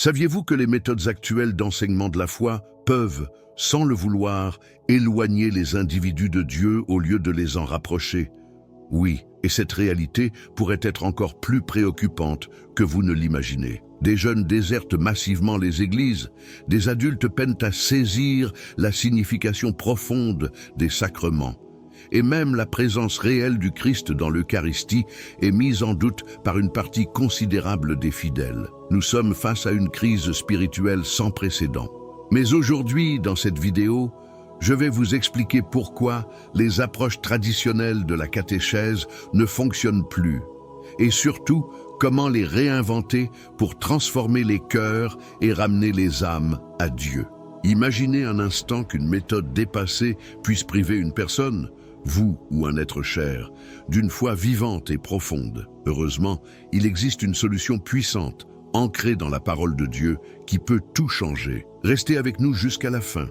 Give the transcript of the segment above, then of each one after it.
Saviez-vous que les méthodes actuelles d'enseignement de la foi peuvent, sans le vouloir, éloigner les individus de Dieu au lieu de les en rapprocher? Oui, et cette réalité pourrait être encore plus préoccupante que vous ne l'imaginez. Des jeunes désertent massivement les églises, des adultes peinent à saisir la signification profonde des sacrements. Et même la présence réelle du Christ dans l'Eucharistie est mise en doute par une partie considérable des fidèles. Nous sommes face à une crise spirituelle sans précédent. Mais aujourd'hui, dans cette vidéo, je vais vous expliquer pourquoi les approches traditionnelles de la catéchèse ne fonctionnent plus, et surtout comment les réinventer pour transformer les cœurs et ramener les âmes à Dieu. Imaginez un instant qu'une méthode dépassée puisse priver une personne, vous ou un être cher, d'une foi vivante et profonde. Heureusement, il existe une solution puissante, ancrée dans la parole de Dieu, qui peut tout changer. Restez avec nous jusqu'à la fin,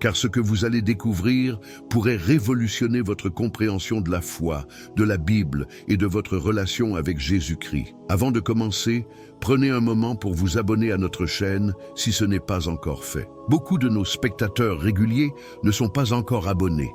car ce que vous allez découvrir pourrait révolutionner votre compréhension de la foi, de la Bible et de votre relation avec Jésus-Christ. Avant de commencer, prenez un moment pour vous abonner à notre chaîne si ce n'est pas encore fait. Beaucoup de nos spectateurs réguliers ne sont pas encore abonnés.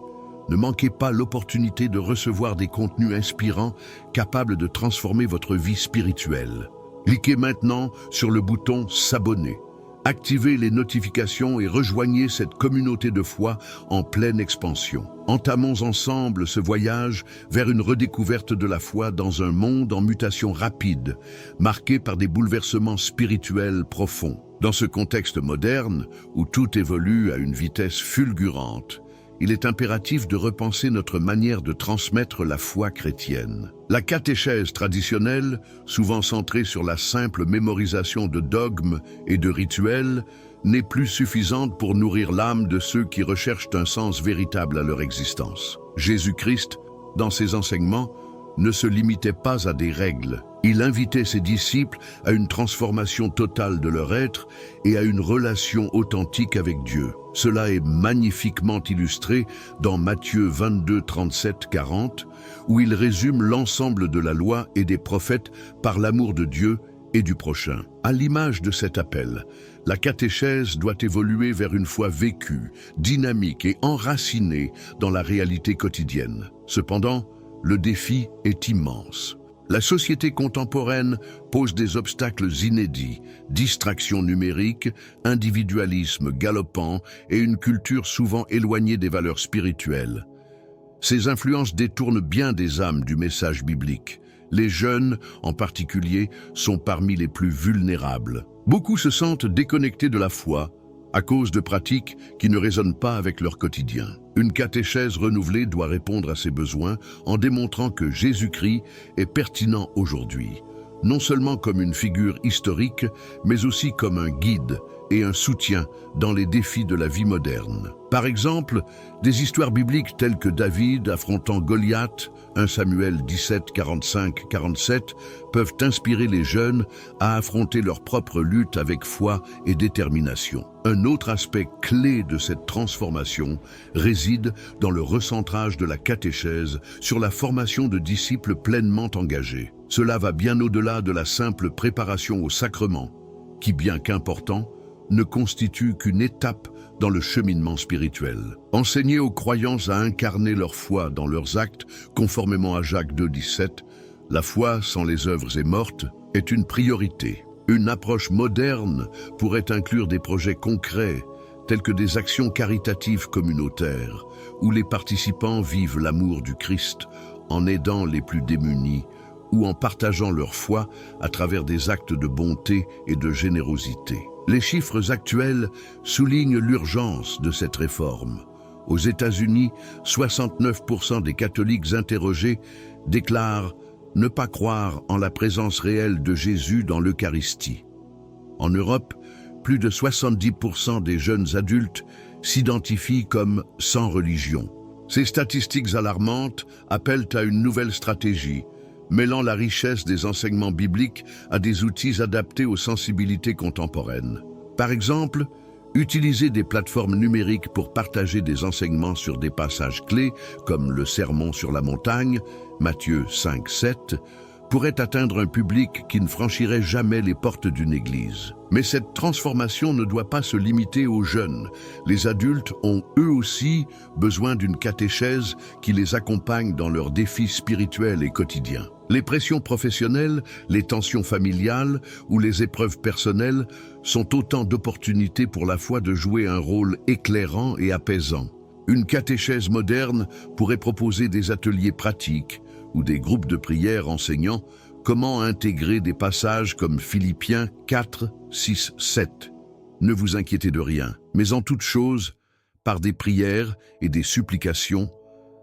Ne manquez pas l'opportunité de recevoir des contenus inspirants capables de transformer votre vie spirituelle. Cliquez maintenant sur le bouton « S'abonner ». Activez les notifications et rejoignez cette communauté de foi en pleine expansion. Entamons ensemble ce voyage vers une redécouverte de la foi dans un monde en mutation rapide, marqué par des bouleversements spirituels profonds. Dans ce contexte moderne, où tout évolue à une vitesse fulgurante, il est impératif de repenser notre manière de transmettre la foi chrétienne. La catéchèse traditionnelle, souvent centrée sur la simple mémorisation de dogmes et de rituels, n'est plus suffisante pour nourrir l'âme de ceux qui recherchent un sens véritable à leur existence. Jésus-Christ, dans ses enseignements, ne se limitait pas à des règles. Il invitait ses disciples à une transformation totale de leur être et à une relation authentique avec Dieu. Cela est magnifiquement illustré dans Matthieu 22, 37, 40, où il résume l'ensemble de la loi et des prophètes par l'amour de Dieu et du prochain. À l'image de cet appel, la catéchèse doit évoluer vers une foi vécue, dynamique et enracinée dans la réalité quotidienne. Cependant, le défi est immense. La société contemporaine pose des obstacles inédits, distractions numériques, individualisme galopant et une culture souvent éloignée des valeurs spirituelles. Ces influences détournent bien des âmes du message biblique. Les jeunes, en particulier, sont parmi les plus vulnérables. Beaucoup se sentent déconnectés de la foi à cause de pratiques qui ne résonnent pas avec leur quotidien. Une catéchèse renouvelée doit répondre à ces besoins en démontrant que Jésus-Christ est pertinent aujourd'hui, non seulement comme une figure historique, mais aussi comme un guide et un soutien dans les défis de la vie moderne. Par exemple, des histoires bibliques telles que David affrontant Goliath, 1 Samuel 17, 45, 47, peuvent inspirer les jeunes à affronter leur propre lutte avec foi et détermination. Un autre aspect clé de cette transformation réside dans le recentrage de la catéchèse sur la formation de disciples pleinement engagés. Cela va bien au-delà de la simple préparation au sacrement, qui, bien qu'important, ne constitue qu'une étape dans le cheminement spirituel. Enseigner aux croyants à incarner leur foi dans leurs actes, conformément à Jacques 2, 17, la foi sans les œuvres est morte, est une priorité. Une approche moderne pourrait inclure des projets concrets, tels que des actions caritatives communautaires, où les participants vivent l'amour du Christ en aidant les plus démunis ou en partageant leur foi à travers des actes de bonté et de générosité. Les chiffres actuels soulignent l'urgence de cette réforme. Aux États-Unis, 69% des catholiques interrogés déclarent ne pas croire en la présence réelle de Jésus dans l'Eucharistie. En Europe, plus de 70% des jeunes adultes s'identifient comme sans religion. Ces statistiques alarmantes appellent à une nouvelle stratégie, mêlant la richesse des enseignements bibliques à des outils adaptés aux sensibilités contemporaines. Par exemple, utiliser des plateformes numériques pour partager des enseignements sur des passages clés, comme le Sermon sur la montagne, Matthieu 5, 7, pourrait atteindre un public qui ne franchirait jamais les portes d'une église. Mais cette transformation ne doit pas se limiter aux jeunes. Les adultes ont eux aussi besoin d'une catéchèse qui les accompagne dans leurs défis spirituels et quotidiens. Les pressions professionnelles, les tensions familiales ou les épreuves personnelles sont autant d'opportunités pour la foi de jouer un rôle éclairant et apaisant. Une catéchèse moderne pourrait proposer des ateliers pratiques ou des groupes de prière enseignant comment intégrer des passages comme Philippiens 4, 6, 7. Ne vous inquiétez de rien, mais en toute chose, par des prières et des supplications,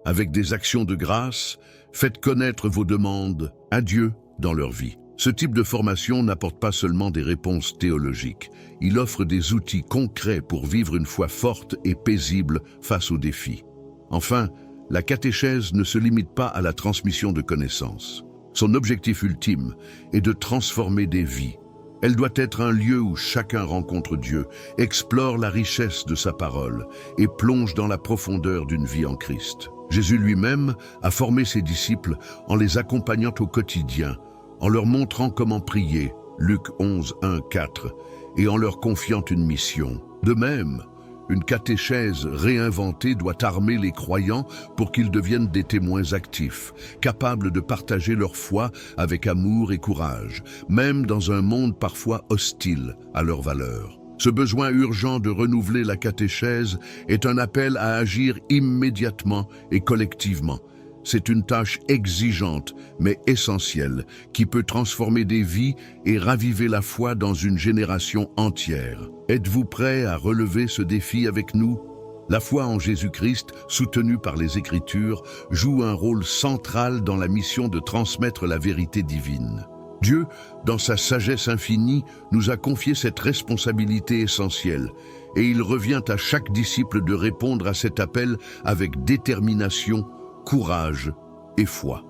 avec des actions de grâce, faites connaître vos demandes à Dieu dans leur vie. Ce type de formation n'apporte pas seulement des réponses théologiques, il offre des outils concrets pour vivre une foi forte et paisible face aux défis. Enfin, la catéchèse ne se limite pas à la transmission de connaissances. Son objectif ultime est de transformer des vies. Elle doit être un lieu où chacun rencontre Dieu, explore la richesse de sa parole et plonge dans la profondeur d'une vie en Christ. Jésus lui-même a formé ses disciples en les accompagnant au quotidien, en leur montrant comment prier, Luc 11, 1, 4, et en leur confiant une mission. De même, une catéchèse réinventée doit armer les croyants pour qu'ils deviennent des témoins actifs, capables de partager leur foi avec amour et courage, même dans un monde parfois hostile à leurs valeurs. Ce besoin urgent de renouveler la catéchèse est un appel à agir immédiatement et collectivement. C'est une tâche exigeante, mais essentielle, qui peut transformer des vies et raviver la foi dans une génération entière. Êtes-vous prêt à relever ce défi avec nous? La foi en Jésus-Christ, soutenue par les Écritures, joue un rôle central dans la mission de transmettre la vérité divine. Dieu, dans sa sagesse infinie, nous a confié cette responsabilité essentielle, et il revient à chaque disciple de répondre à cet appel avec détermination, courage et foi.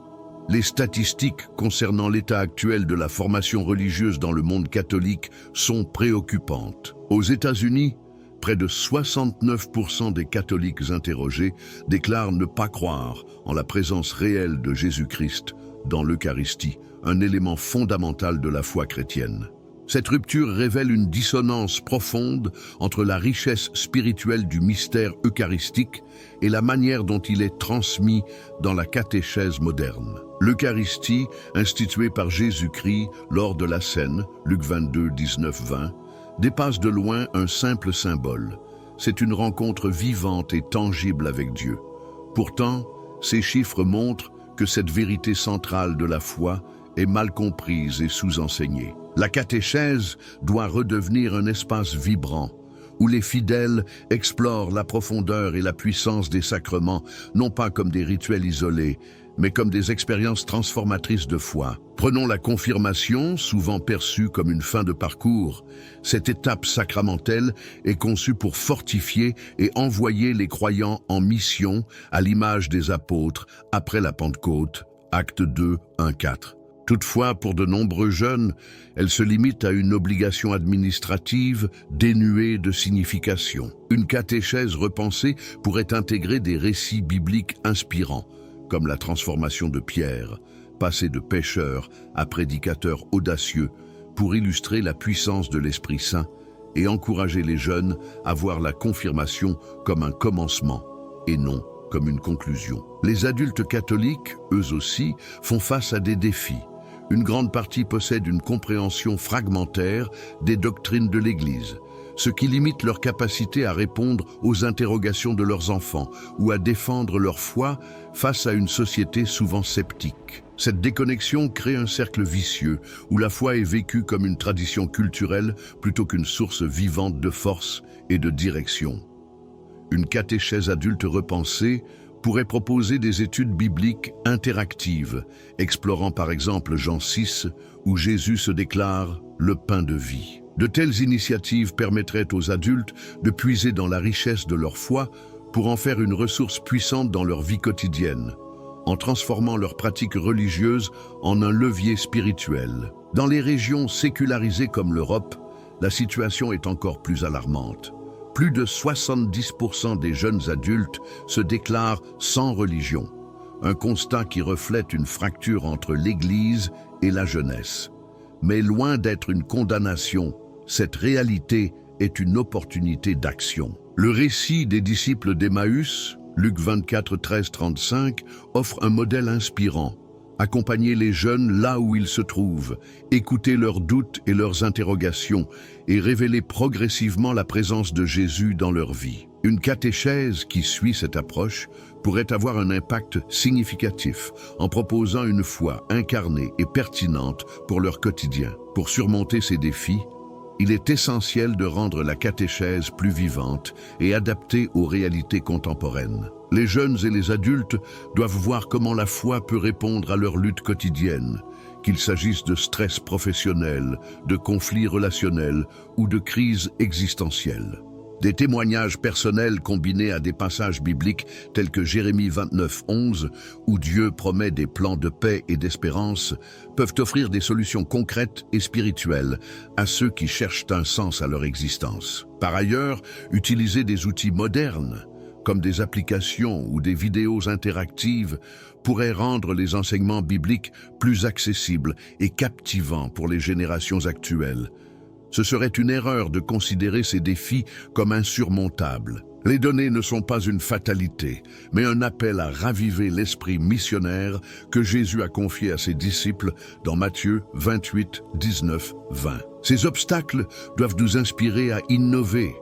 Les statistiques concernant l'état actuel de la formation religieuse dans le monde catholique sont préoccupantes. Aux États-Unis, près de 69% des catholiques interrogés déclarent ne pas croire en la présence réelle de Jésus-Christ dans l'Eucharistie, un élément fondamental de la foi chrétienne. Cette rupture révèle une dissonance profonde entre la richesse spirituelle du mystère eucharistique et la manière dont il est transmis dans la catéchèse moderne. L'Eucharistie, instituée par Jésus-Christ lors de la scène, Luc 22, 19, 20, dépasse de loin un simple symbole. C'est une rencontre vivante et tangible avec Dieu. Pourtant, ces chiffres montrent que cette vérité centrale de la foi est mal comprise et sous-enseignée. La catéchèse doit redevenir un espace vibrant, où les fidèles explorent la profondeur et la puissance des sacrements, non pas comme des rituels isolés, mais comme des expériences transformatrices de foi. Prenons la confirmation, souvent perçue comme une fin de parcours. Cette étape sacramentelle est conçue pour fortifier et envoyer les croyants en mission, à l'image des apôtres, après la Pentecôte, Actes 2, 1, 4. Toutefois, pour de nombreux jeunes, elle se limite à une obligation administrative dénuée de signification. Une catéchèse repensée pourrait intégrer des récits bibliques inspirants, comme la transformation de Pierre, passé de pêcheur à prédicateur audacieux, pour illustrer la puissance de l'Esprit Saint et encourager les jeunes à voir la confirmation comme un commencement et non comme une conclusion. Les adultes catholiques, eux aussi, font face à des défis. Une grande partie possède une compréhension fragmentaire des doctrines de l'Église, ce qui limite leur capacité à répondre aux interrogations de leurs enfants ou à défendre leur foi face à une société souvent sceptique. Cette déconnexion crée un cercle vicieux où la foi est vécue comme une tradition culturelle plutôt qu'une source vivante de force et de direction. Une catéchèse adulte repensée pourrait proposer des études bibliques interactives, explorant par exemple Jean 6, où Jésus se déclare « le pain de vie ». De telles initiatives permettraient aux adultes de puiser dans la richesse de leur foi pour en faire une ressource puissante dans leur vie quotidienne, en transformant leurs pratiques religieuses en un levier spirituel. Dans les régions sécularisées comme l'Europe, la situation est encore plus alarmante. Plus de 70% des jeunes adultes se déclarent sans religion, un constat qui reflète une fracture entre l'Église et la jeunesse. Mais loin d'être une condamnation, cette réalité est une opportunité d'action. Le récit des disciples d'Emmaüs, Luc 24, 13, 35, offre un modèle inspirant. Accompagner les jeunes là où ils se trouvent, écouter leurs doutes et leurs interrogations et révéler progressivement la présence de Jésus dans leur vie. Une catéchèse qui suit cette approche pourrait avoir un impact significatif en proposant une foi incarnée et pertinente pour leur quotidien. Pour surmonter ces défis, il est essentiel de rendre la catéchèse plus vivante et adaptée aux réalités contemporaines. Les jeunes et les adultes doivent voir comment la foi peut répondre à leurs luttes quotidiennes, qu'il s'agisse de stress professionnel, de conflits relationnels ou de crises existentielles. Des témoignages personnels combinés à des passages bibliques tels que Jérémie 29, 11, où Dieu promet des plans de paix et d'espérance, peuvent offrir des solutions concrètes et spirituelles à ceux qui cherchent un sens à leur existence. Par ailleurs, utiliser des outils modernes, comme des applications ou des vidéos interactives, pourrait rendre les enseignements bibliques plus accessibles et captivants pour les générations actuelles. Ce serait une erreur de considérer ces défis comme insurmontables. Les données ne sont pas une fatalité, mais un appel à raviver l'esprit missionnaire que Jésus a confié à ses disciples dans Matthieu 28, 19, 20. Ces obstacles doivent nous inspirer à innover,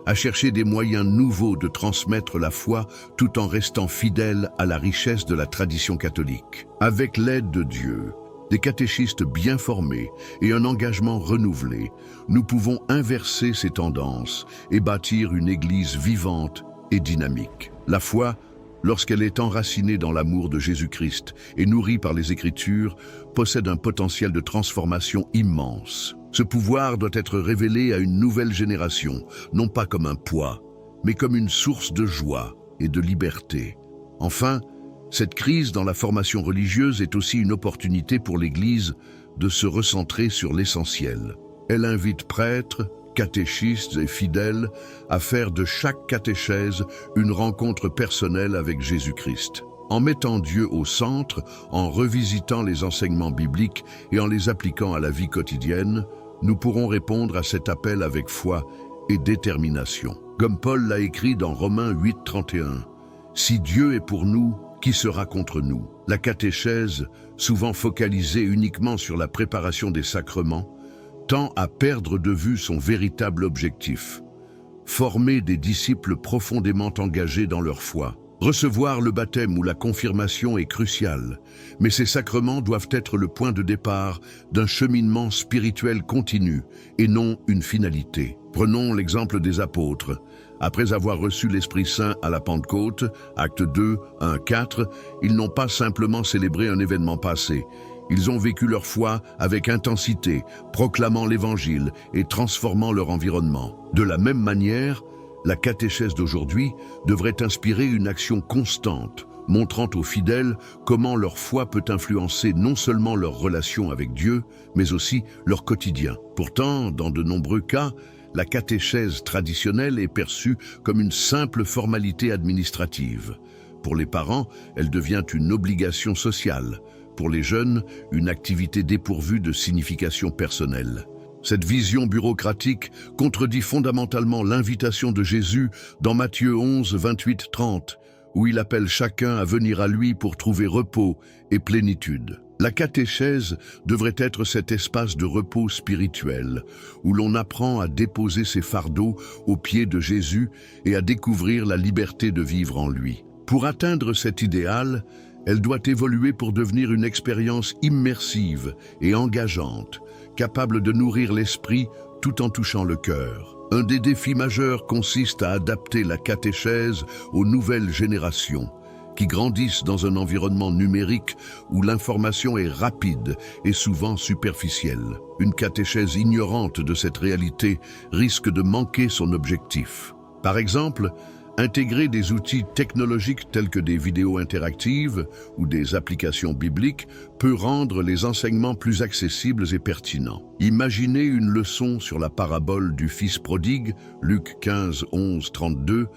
à chercher des moyens nouveaux de transmettre la foi tout en restant fidèles à la richesse de la tradition catholique. Avec l'aide de Dieu, des catéchistes bien formés et un engagement renouvelé, nous pouvons inverser ces tendances et bâtir une Église vivante et dynamique. La foi, lorsqu'elle est enracinée dans l'amour de Jésus-Christ et nourrie par les Écritures, possède un potentiel de transformation immense. Ce pouvoir doit être révélé à une nouvelle génération, non pas comme un poids, mais comme une source de joie et de liberté. Enfin, cette crise dans la formation religieuse est aussi une opportunité pour l'Église de se recentrer sur l'essentiel. Elle invite prêtres, catéchistes et fidèles à faire de chaque catéchèse une rencontre personnelle avec Jésus-Christ. En mettant Dieu au centre, en revisitant les enseignements bibliques et en les appliquant à la vie quotidienne, nous pourrons répondre à cet appel avec foi et détermination. Comme Paul l'a écrit dans Romains 8, 31, « Si Dieu est pour nous, qui sera contre nous ?» La catéchèse, souvent focalisée uniquement sur la préparation des sacrements, tend à perdre de vue son véritable objectif: former des disciples profondément engagés dans leur foi. Recevoir le baptême ou la confirmation est crucial, mais ces sacrements doivent être le point de départ d'un cheminement spirituel continu et non une finalité. Prenons l'exemple des apôtres. Après avoir reçu l'Esprit Saint à la Pentecôte, Actes 2, 1, 4, ils n'ont pas simplement célébré un événement passé. Ils ont vécu leur foi avec intensité, proclamant l'Évangile et transformant leur environnement. De la même manière, la catéchèse d'aujourd'hui devrait inspirer une action constante, montrant aux fidèles comment leur foi peut influencer non seulement leur relation avec Dieu, mais aussi leur quotidien. Pourtant, dans de nombreux cas, la catéchèse traditionnelle est perçue comme une simple formalité administrative. Pour les parents, elle devient une obligation sociale. Pour les jeunes, une activité dépourvue de signification personnelle. Cette vision bureaucratique contredit fondamentalement l'invitation de Jésus dans Matthieu 11, 28, 30, où il appelle chacun à venir à lui pour trouver repos et plénitude. La catéchèse devrait être cet espace de repos spirituel, où l'on apprend à déposer ses fardeaux aux pieds de Jésus et à découvrir la liberté de vivre en lui. Pour atteindre cet idéal, elle doit évoluer pour devenir une expérience immersive et engageante, capable de nourrir l'esprit tout en touchant le cœur. Un des défis majeurs consiste à adapter la catéchèse aux nouvelles générations, qui grandissent dans un environnement numérique où l'information est rapide et souvent superficielle. Une catéchèse ignorante de cette réalité risque de manquer son objectif. Par exemple, intégrer des outils technologiques tels que des vidéos interactives ou des applications bibliques peut rendre les enseignements plus accessibles et pertinents. Imaginez une leçon sur la parabole du Fils prodigue, Luc 15, 11, 32,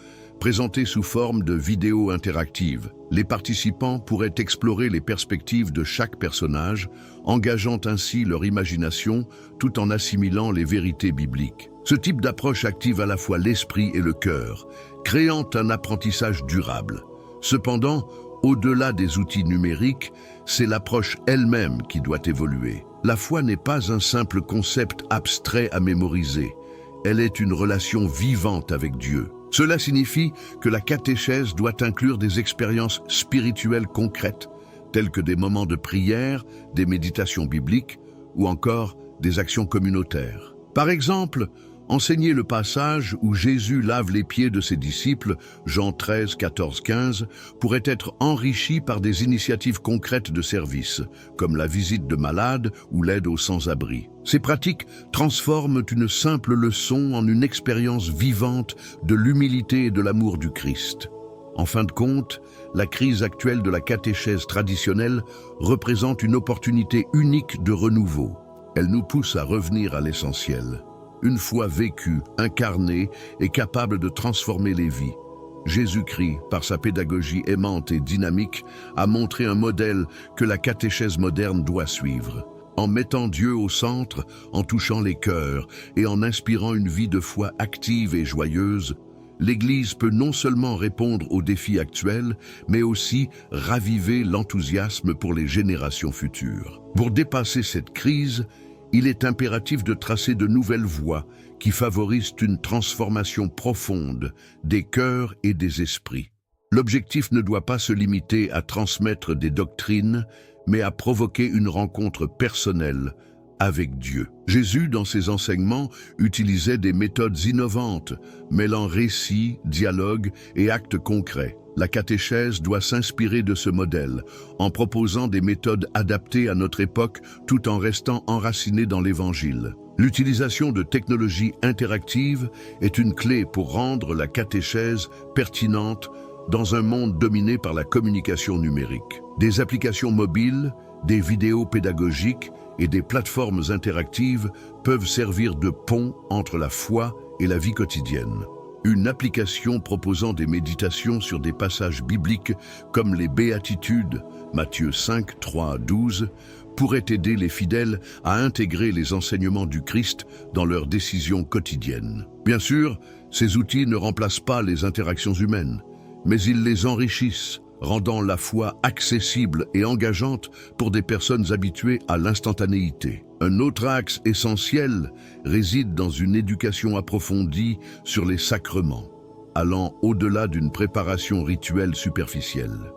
présentée sous forme de vidéos interactives. Les participants pourraient explorer les perspectives de chaque personnage, engageant ainsi leur imagination tout en assimilant les vérités bibliques. Ce type d'approche active à la fois l'esprit et le cœur, créant un apprentissage durable. Cependant, au-delà des outils numériques, c'est l'approche elle-même qui doit évoluer. La foi n'est pas un simple concept abstrait à mémoriser. Elle est une relation vivante avec Dieu. Cela signifie que la catéchèse doit inclure des expériences spirituelles concrètes, telles que des moments de prière, des méditations bibliques ou encore des actions communautaires. Par exemple, enseigner le passage où Jésus lave les pieds de ses disciples, Jean 13, 14, 15, pourrait être enrichi par des initiatives concrètes de service, comme la visite de malades ou l'aide aux sans-abri. Ces pratiques transforment une simple leçon en une expérience vivante de l'humilité et de l'amour du Christ. En fin de compte, la crise actuelle de la catéchèse traditionnelle représente une opportunité unique de renouveau. Elle nous pousse à revenir à l'essentiel. Une foi vécue, incarnée et capable de transformer les vies. Jésus-Christ, par sa pédagogie aimante et dynamique, a montré un modèle que la catéchèse moderne doit suivre. En mettant Dieu au centre, en touchant les cœurs et en inspirant une vie de foi active et joyeuse, l'Église peut non seulement répondre aux défis actuels, mais aussi raviver l'enthousiasme pour les générations futures. Pour dépasser cette crise, il est impératif de tracer de nouvelles voies qui favorisent une transformation profonde des cœurs et des esprits. L'objectif ne doit pas se limiter à transmettre des doctrines, mais à provoquer une rencontre personnelle avec Dieu. Jésus, dans ses enseignements, utilisait des méthodes innovantes, mêlant récits, dialogues et actes concrets. La catéchèse doit s'inspirer de ce modèle, en proposant des méthodes adaptées à notre époque tout en restant enracinée dans l'Évangile. L'utilisation de technologies interactives est une clé pour rendre la catéchèse pertinente dans un monde dominé par la communication numérique. Des applications mobiles, des vidéos pédagogiques et des plateformes interactives peuvent servir de pont entre la foi et la vie quotidienne. Une application proposant des méditations sur des passages bibliques comme les Béatitudes, Matthieu 5, 3 à 12, pourrait aider les fidèles à intégrer les enseignements du Christ dans leurs décisions quotidiennes. Bien sûr, ces outils ne remplacent pas les interactions humaines, mais ils les enrichissent, rendant la foi accessible et engageante pour des personnes habituées à l'instantanéité. Un autre axe essentiel réside dans une éducation approfondie sur les sacrements, allant au-delà d'une préparation rituelle superficielle.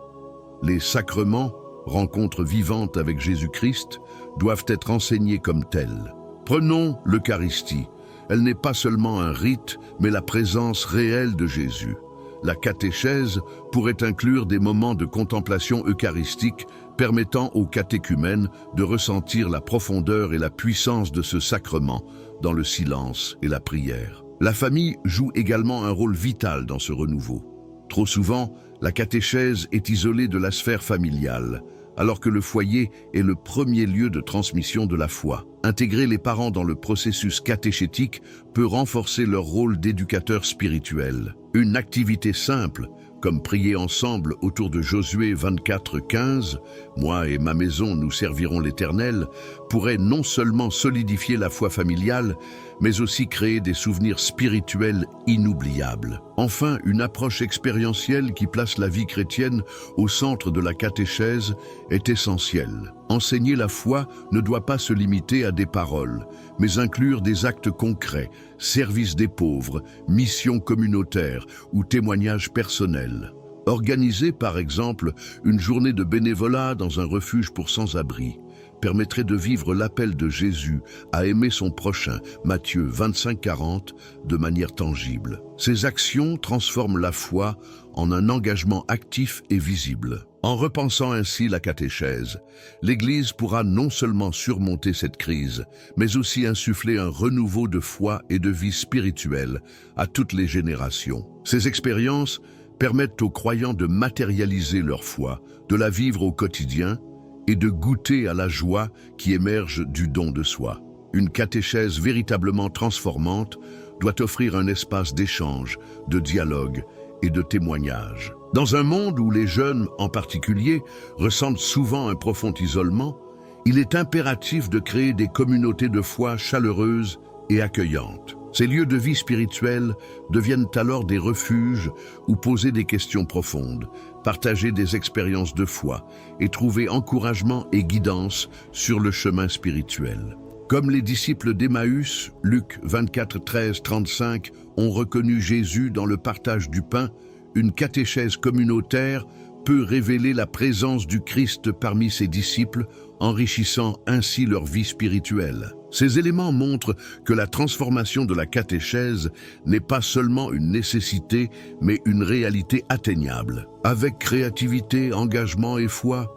Les sacrements, rencontres vivantes avec Jésus-Christ, doivent être enseignés comme tels. Prenons l'Eucharistie. Elle n'est pas seulement un rite, mais la présence réelle de Jésus. La catéchèse pourrait inclure des moments de contemplation eucharistique permettant aux catéchumènes de ressentir la profondeur et la puissance de ce sacrement dans le silence et la prière. La famille joue également un rôle vital dans ce renouveau. Trop souvent, la catéchèse est isolée de la sphère familiale, alors que le foyer est le premier lieu de transmission de la foi. Intégrer les parents dans le processus catéchétique peut renforcer leur rôle d'éducateur spirituel. Une activité simple, comme prier ensemble autour de Josué 24:15, « Moi et ma maison, nous servirons l'Éternel », pourrait non seulement solidifier la foi familiale, mais aussi créer des souvenirs spirituels inoubliables. Enfin, une approche expérientielle qui place la vie chrétienne au centre de la catéchèse est essentielle. Enseigner la foi ne doit pas se limiter à des paroles, mais inclure des actes concrets, service des pauvres, mission communautaire ou témoignages personnels. Organiser par exemple une journée de bénévolat dans un refuge pour sans-abri permettrait de vivre l'appel de Jésus à aimer son prochain, Matthieu 25:40, de manière tangible. Ces actions transforment la foi en un engagement actif et visible. En repensant ainsi la catéchèse, l'Église pourra non seulement surmonter cette crise, mais aussi insuffler un renouveau de foi et de vie spirituelle à toutes les générations. Ces expériences permettent aux croyants de matérialiser leur foi, de la vivre au quotidien et de goûter à la joie qui émerge du don de soi. Une catéchèse véritablement transformante doit offrir un espace d'échange, de dialogue et de témoignage. Dans un monde où les jeunes, en particulier, ressentent souvent un profond isolement, il est impératif de créer des communautés de foi chaleureuses et accueillantes. Ces lieux de vie spirituelle deviennent alors des refuges où poser des questions profondes, partager des expériences de foi et trouver encouragement et guidance sur le chemin spirituel. Comme les disciples d'Emmaüs, Luc 24, 13, 35, ont reconnu Jésus dans le partage du pain, une catéchèse communautaire peut révéler la présence du Christ parmi ses disciples, enrichissant ainsi leur vie spirituelle. Ces éléments montrent que la transformation de la catéchèse n'est pas seulement une nécessité, mais une réalité atteignable. Avec créativité, engagement et foi,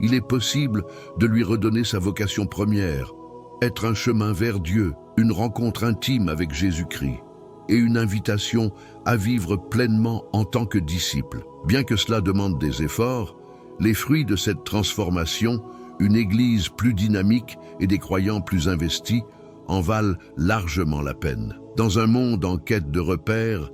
il est possible de lui redonner sa vocation première, être un chemin vers Dieu, une rencontre intime avec Jésus-Christ et une invitation à vivre pleinement en tant que disciple. Bien que cela demande des efforts, les fruits de cette transformation, une Église plus dynamique et des croyants plus investis, en valent largement la peine. Dans un monde en quête de repères,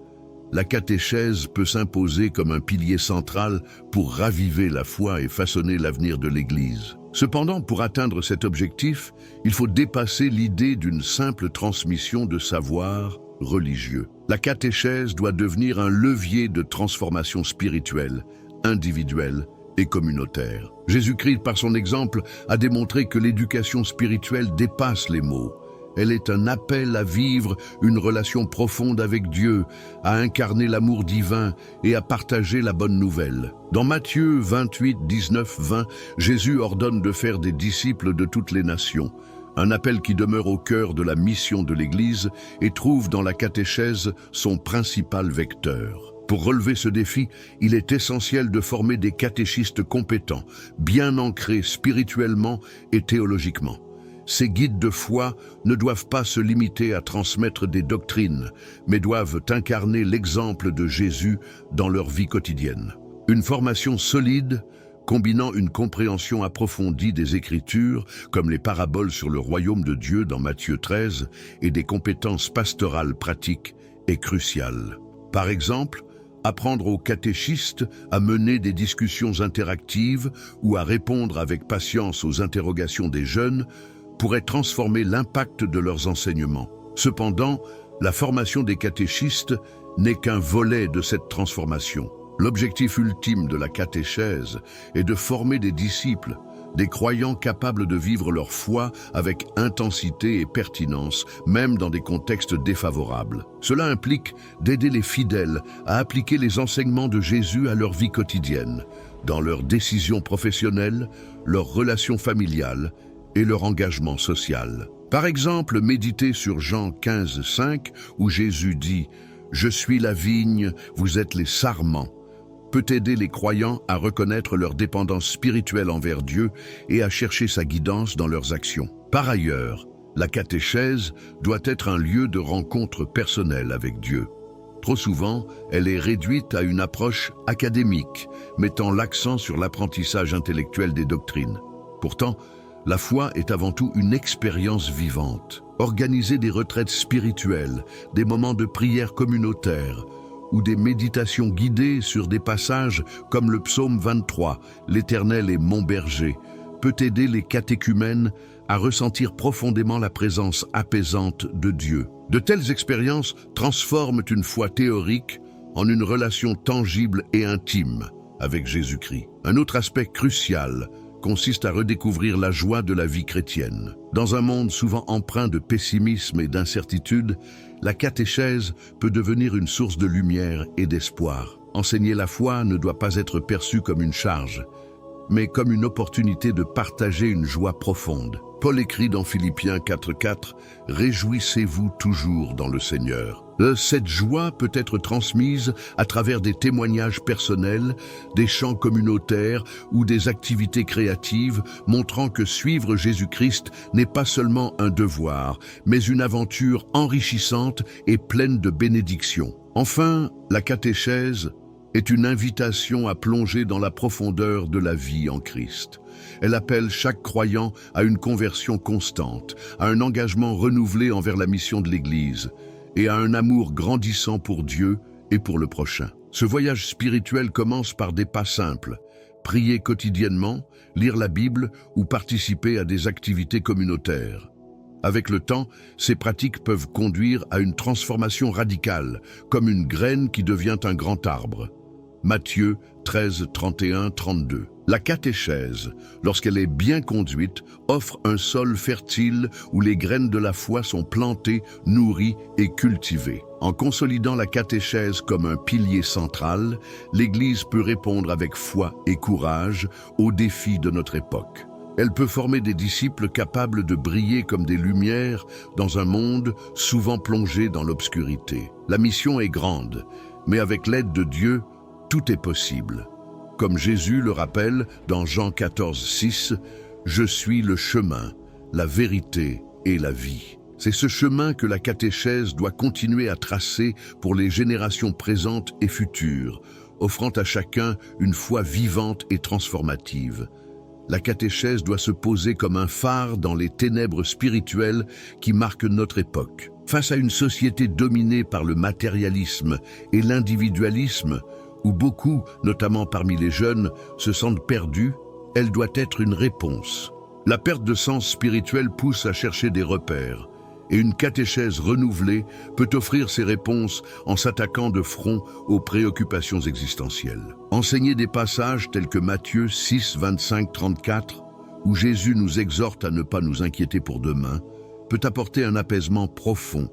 la catéchèse peut s'imposer comme un pilier central pour raviver la foi et façonner l'avenir de l'Église. Cependant, pour atteindre cet objectif, il faut dépasser l'idée d'une simple transmission de savoir religieux. La catéchèse doit devenir un levier de transformation spirituelle, individuelle et communautaire. Jésus-Christ, par son exemple, a démontré que l'éducation spirituelle dépasse les mots. Elle est un appel à vivre une relation profonde avec Dieu, à incarner l'amour divin et à partager la bonne nouvelle. Dans Matthieu 28, 19, 20, Jésus ordonne de faire des disciples de toutes les nations, un appel qui demeure au cœur de la mission de l'Église et trouve dans la catéchèse son principal vecteur. Pour relever ce défi, il est essentiel de former des catéchistes compétents, bien ancrés spirituellement et théologiquement. Ces guides de foi ne doivent pas se limiter à transmettre des doctrines, mais doivent incarner l'exemple de Jésus dans leur vie quotidienne. Une formation solide, combinant une compréhension approfondie des Écritures, comme les paraboles sur le royaume de Dieu dans Matthieu 13, et des compétences pastorales pratiques, est cruciale. Par exemple, apprendre aux catéchistes à mener des discussions interactives ou à répondre avec patience aux interrogations des jeunes pourrait transformer l'impact de leurs enseignements. Cependant, la formation des catéchistes n'est qu'un volet de cette transformation. L'objectif ultime de la catéchèse est de former des disciples, des croyants capables de vivre leur foi avec intensité et pertinence, même dans des contextes défavorables. Cela implique d'aider les fidèles à appliquer les enseignements de Jésus à leur vie quotidienne, dans leurs décisions professionnelles, leurs relations familiales et leur engagement social. Par exemple, méditer sur Jean 15, 5, où Jésus dit « Je suis la vigne, vous êtes les sarments », peut aider les croyants à reconnaître leur dépendance spirituelle envers Dieu et à chercher sa guidance dans leurs actions. Par ailleurs, la catéchèse doit être un lieu de rencontre personnelle avec Dieu. Trop souvent, elle est réduite à une approche académique, mettant l'accent sur l'apprentissage intellectuel des doctrines. Pourtant, la foi est avant tout une expérience vivante. Organiser des retraites spirituelles, des moments de prière communautaire, ou des méditations guidées sur des passages comme le psaume 23, « L'Éternel est mon berger », peut aider les catéchumènes à ressentir profondément la présence apaisante de Dieu. De telles expériences transforment une foi théorique en une relation tangible et intime avec Jésus-Christ. Un autre aspect crucial consiste à redécouvrir la joie de la vie chrétienne. Dans un monde souvent empreint de pessimisme et d'incertitude, la catéchèse peut devenir une source de lumière et d'espoir. Enseigner la foi ne doit pas être perçu comme une charge, mais comme une opportunité de partager une joie profonde. Paul écrit dans Philippiens 4.4 « Réjouissez-vous toujours dans le Seigneur ». Cette joie peut être transmise à travers des témoignages personnels, des chants communautaires ou des activités créatives, montrant que suivre Jésus-Christ n'est pas seulement un devoir, mais une aventure enrichissante et pleine de bénédictions. Enfin, la catéchèse est une invitation à plonger dans la profondeur de la vie en Christ. Elle appelle chaque croyant à une conversion constante, à un engagement renouvelé envers la mission de l'Église et à un amour grandissant pour Dieu et pour le prochain. Ce voyage spirituel commence par des pas simples. Prier quotidiennement, lire la Bible ou participer à des activités communautaires. Avec le temps, ces pratiques peuvent conduire à une transformation radicale, comme une graine qui devient un grand arbre. Matthieu 13, 31, 32. La catéchèse, lorsqu'elle est bien conduite, offre un sol fertile où les graines de la foi sont plantées, nourries et cultivées. En consolidant la catéchèse comme un pilier central, l'Église peut répondre avec foi et courage aux défis de notre époque. Elle peut former des disciples capables de briller comme des lumières dans un monde souvent plongé dans l'obscurité. La mission est grande, mais avec l'aide de Dieu, tout est possible. Comme Jésus le rappelle dans Jean 14, 6, « Je suis le chemin, la vérité et la vie ». C'est ce chemin que la catéchèse doit continuer à tracer pour les générations présentes et futures, offrant à chacun une foi vivante et transformative. La catéchèse doit se poser comme un phare dans les ténèbres spirituelles qui marquent notre époque. Face à une société dominée par le matérialisme et l'individualisme, où beaucoup, notamment parmi les jeunes, se sentent perdus, elle doit être une réponse. La perte de sens spirituel pousse à chercher des repères, et une catéchèse renouvelée peut offrir ces réponses en s'attaquant de front aux préoccupations existentielles. Enseigner des passages tels que Matthieu 6, 25, 34, où Jésus nous exhorte à ne pas nous inquiéter pour demain, peut apporter un apaisement profond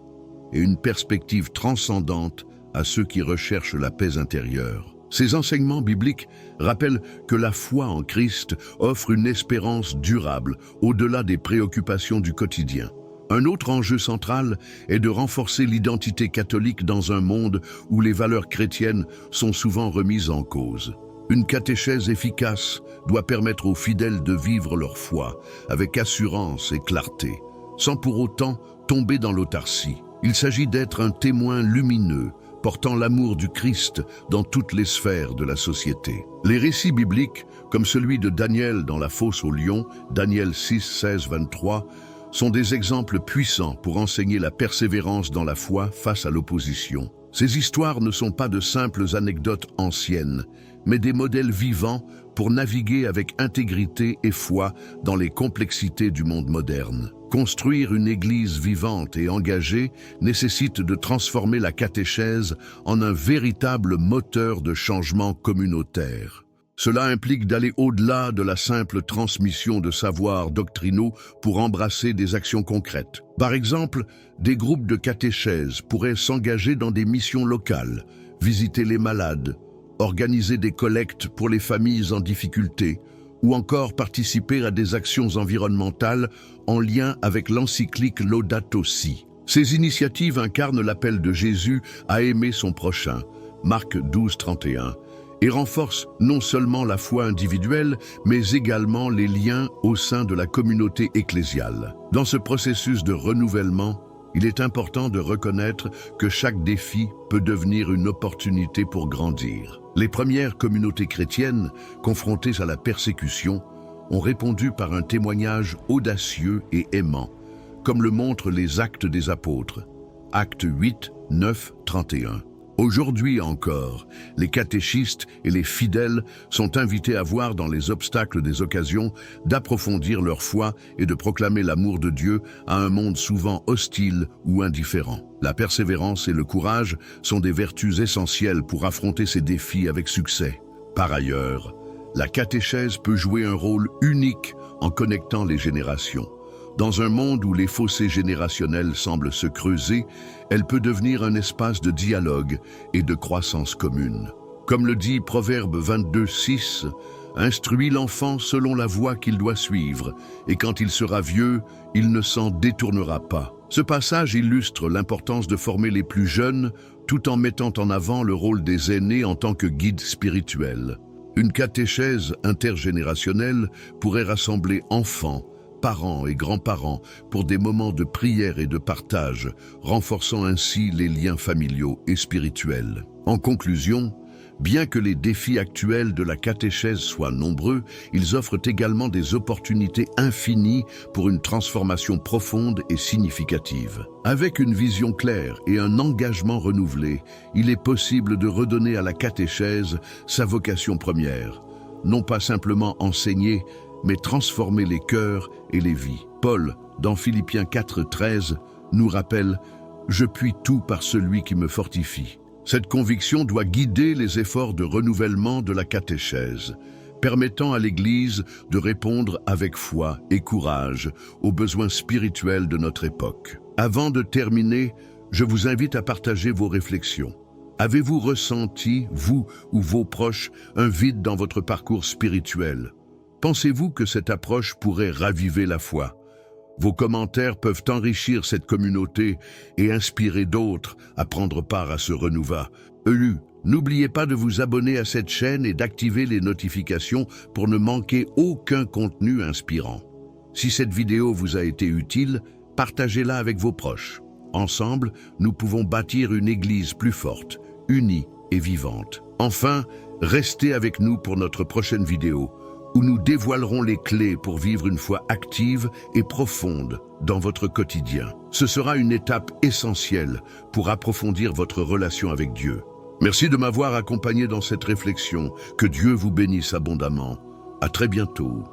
et une perspective transcendante à ceux qui recherchent la paix intérieure. Ces enseignements bibliques rappellent que la foi en Christ offre une espérance durable au-delà des préoccupations du quotidien. Un autre enjeu central est de renforcer l'identité catholique dans un monde où les valeurs chrétiennes sont souvent remises en cause. Une catéchèse efficace doit permettre aux fidèles de vivre leur foi avec assurance et clarté, sans pour autant tomber dans l'autarcie. Il s'agit d'être un témoin lumineux, portant l'amour du Christ dans toutes les sphères de la société. Les récits bibliques, comme celui de Daniel dans la fosse aux lions, Daniel 6, 16, 23, sont des exemples puissants pour enseigner la persévérance dans la foi face à l'opposition. Ces histoires ne sont pas de simples anecdotes anciennes, mais des modèles vivants pour naviguer avec intégrité et foi dans les complexités du monde moderne. Construire une église vivante et engagée nécessite de transformer la catéchèse en un véritable moteur de changement communautaire. Cela implique d'aller au-delà de la simple transmission de savoirs doctrinaux pour embrasser des actions concrètes. Par exemple, des groupes de catéchèse pourraient s'engager dans des missions locales, visiter les malades, organiser des collectes pour les familles en difficulté, ou encore participer à des actions environnementales en lien avec l'encyclique Laudato Si. Ces initiatives incarnent l'appel de Jésus à aimer son prochain, Marc 12, 31, et renforcent non seulement la foi individuelle, mais également les liens au sein de la communauté ecclésiale. Dans ce processus de renouvellement, il est important de reconnaître que chaque défi peut devenir une opportunité pour grandir. Les premières communautés chrétiennes, confrontées à la persécution, ont répondu par un témoignage audacieux et aimant, comme le montrent les Actes des Apôtres. Actes 8, 9, 31. Aujourd'hui encore, les catéchistes et les fidèles sont invités à voir dans les obstacles des occasions d'approfondir leur foi et de proclamer l'amour de Dieu à un monde souvent hostile ou indifférent. La persévérance et le courage sont des vertus essentielles pour affronter ces défis avec succès. Par ailleurs, la catéchèse peut jouer un rôle unique en connectant les générations. Dans un monde où les fossés générationnels semblent se creuser, elle peut devenir un espace de dialogue et de croissance commune. Comme le dit Proverbe 22, 6, « Instruis l'enfant selon la voie qu'il doit suivre, et quand il sera vieux, il ne s'en détournera pas. » Ce passage illustre l'importance de former les plus jeunes, tout en mettant en avant le rôle des aînés en tant que guides spirituels. Une catéchèse intergénérationnelle pourrait rassembler enfants, parents et grands-parents pour des moments de prière et de partage, renforçant ainsi les liens familiaux et spirituels. En conclusion, Bien que les défis actuels de la catéchèse soient nombreux, ils offrent également des opportunités infinies pour une transformation profonde et significative. Avec une vision claire et un engagement renouvelé, il est possible de redonner à la catéchèse sa vocation première. Non pas simplement enseigner, mais transformer les cœurs et les vies. Paul, dans Philippiens 4:13, nous rappelle « Je puis tout par celui qui me fortifie ». Cette conviction doit guider les efforts de renouvellement de la catéchèse, permettant à l'Église de répondre avec foi et courage aux besoins spirituels de notre époque. Avant de terminer, je vous invite à partager vos réflexions. Avez-vous ressenti, vous ou vos proches, un vide dans votre parcours spirituel? Pensez-vous que cette approche pourrait raviver la foi? Vos commentaires peuvent enrichir cette communauté et inspirer d'autres à prendre part à ce renouveau. N'oubliez pas de vous abonner à cette chaîne et d'activer les notifications pour ne manquer aucun contenu inspirant. Si cette vidéo vous a été utile, partagez-la avec vos proches. Ensemble, nous pouvons bâtir une Église plus forte, unie et vivante. Enfin, restez avec nous pour notre prochaine vidéo, où nous dévoilerons les clés pour vivre une foi active et profonde dans votre quotidien. Ce sera une étape essentielle pour approfondir votre relation avec Dieu. Merci de m'avoir accompagné dans cette réflexion. Que Dieu vous bénisse abondamment. À très bientôt.